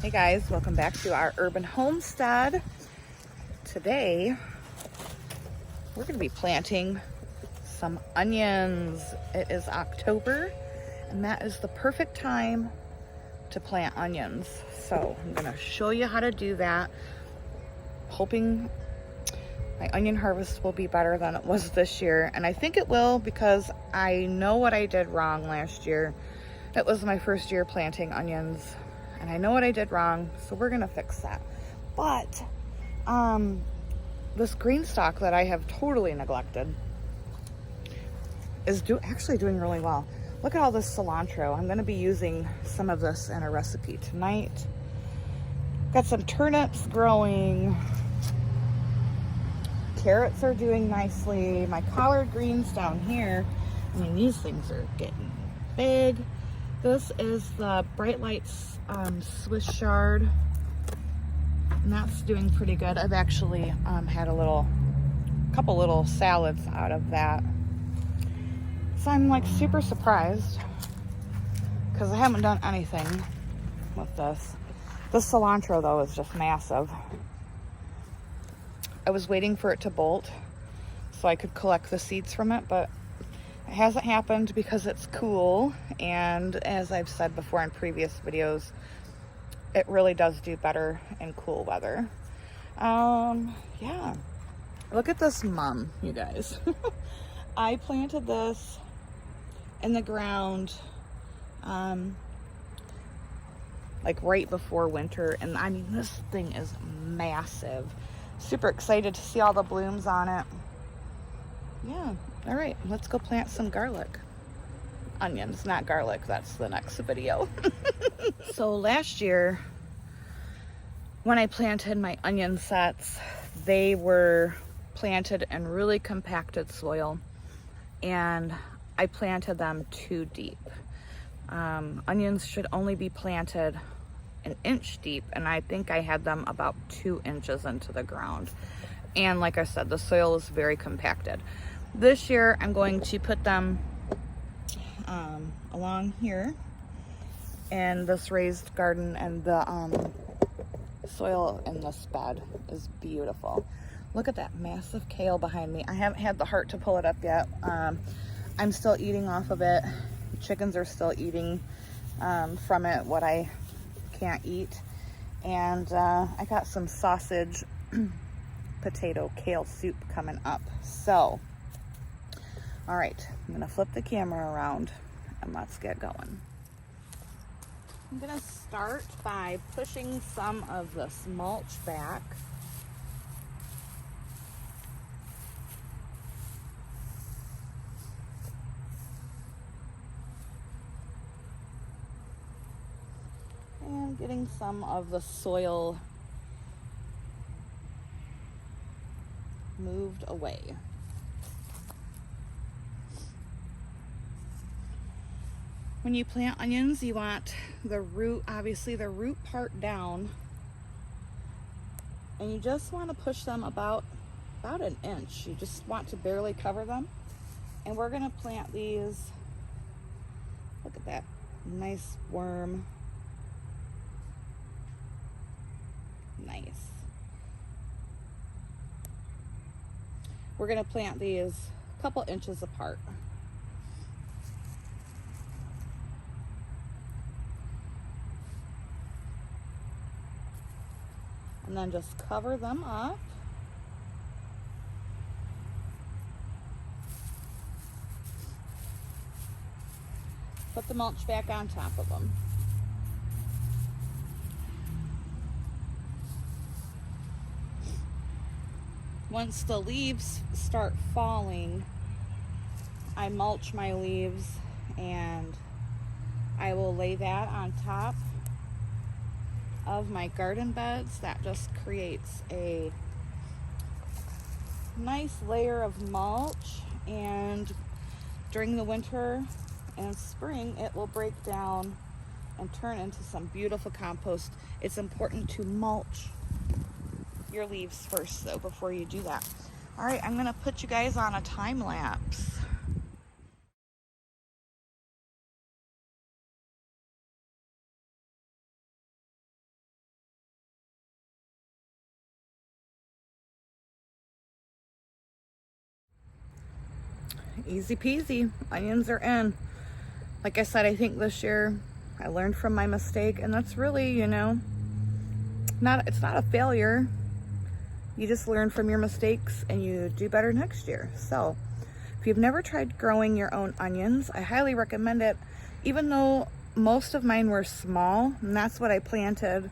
Hey guys, welcome back to our urban homestead. Today, we're going to be planting some onions. It is October, and that is the perfect time to plant onions. So I'm going to show you how to do that. Hoping my onion harvest will be better than it was this year. And I think it will because I know what I did wrong last year. It was my first year planting onions. And I know what I did wrong, so we're gonna fix that. But this green stalk that I have totally neglected is actually doing really well. Look at all this cilantro. I'm gonna be using some of this in a recipe tonight. Got some turnips growing. Carrots are doing nicely. My collard greens down here, I mean, these things are getting big. This is the Bright Lights Swiss chard, and that's doing pretty good. I've actually had a couple little salads out of that. So I'm like super surprised because I haven't done anything with this. This cilantro though is just massive. I was waiting for it to bolt so I could collect the seeds from it, but it hasn't happened because it's cool, and as I've said before in previous videos, it really does do better in cool weather. Yeah. Look at this mum, you guys. I planted this in the ground like right before winter, and I mean, this thing is massive. Super excited to see all the blooms on it. Yeah. All right, let's go plant some garlic. Onions, not garlic. That's the next video. So last year, when I planted my onion sets, they were planted in really compacted soil, and I planted them too deep. Onions should only be planted an inch deep, and I think I had them about 2 inches into the ground. And like I said, the soil is very compacted. This year, I'm going to put them along here in this raised garden, and the soil in this bed is beautiful. Look at that massive kale behind me. I haven't had the heart to pull it up yet. I'm still eating off of it. Chickens are still eating from it what I can't eat. And I got some sausage potato kale soup coming up. So, all right, I'm gonna flip the camera around and let's get going. I'm gonna start by pushing some of this mulch back. And getting some of the soil moved away. When you plant onions, you want the root, obviously the root part down, and you just want to push them about an inch. You just want to barely cover them. And we're going to plant these. Look at that nice worm. Nice. We're going to plant these a couple inches apart. And then just cover them up. Put the mulch back on top of them. Once the leaves start falling, I mulch my leaves, and I will lay that on top of my garden beds. That just creates a nice layer of mulch, and during the winter and spring it will break down and turn into some beautiful compost. It's important to mulch your leaves first though before you do that. All right, I'm gonna put you guys on a time lapse. easy peasy. Onions are in. Like I said, I think this year I learned from my mistake, and that's really, you know, it's not a failure. You just learn from your mistakes and you do better next year. So if you've never tried growing your own onions, I highly recommend it. Even though most of mine were small, and that's what I planted,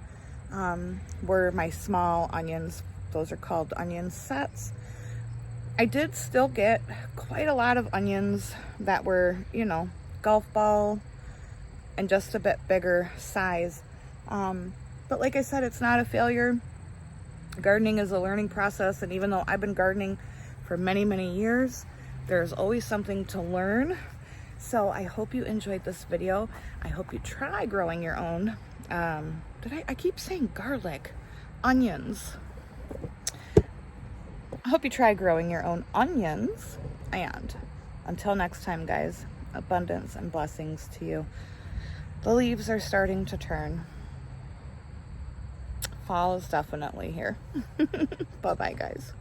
were my small onions. Those are called onion sets. I did still get quite a lot of onions that were, you know, golf ball and just a bit bigger size. But like I said, it's not a failure. Gardening is a learning process, and even though I've been gardening for many, many years, there's always something to learn. So I hope you enjoyed this video. I hope you try growing your own. I keep saying garlic, onions. I hope you try growing your own onions. And until next time, guys, abundance and blessings to you. The leaves are starting to turn. Fall is definitely here. Bye-bye, guys.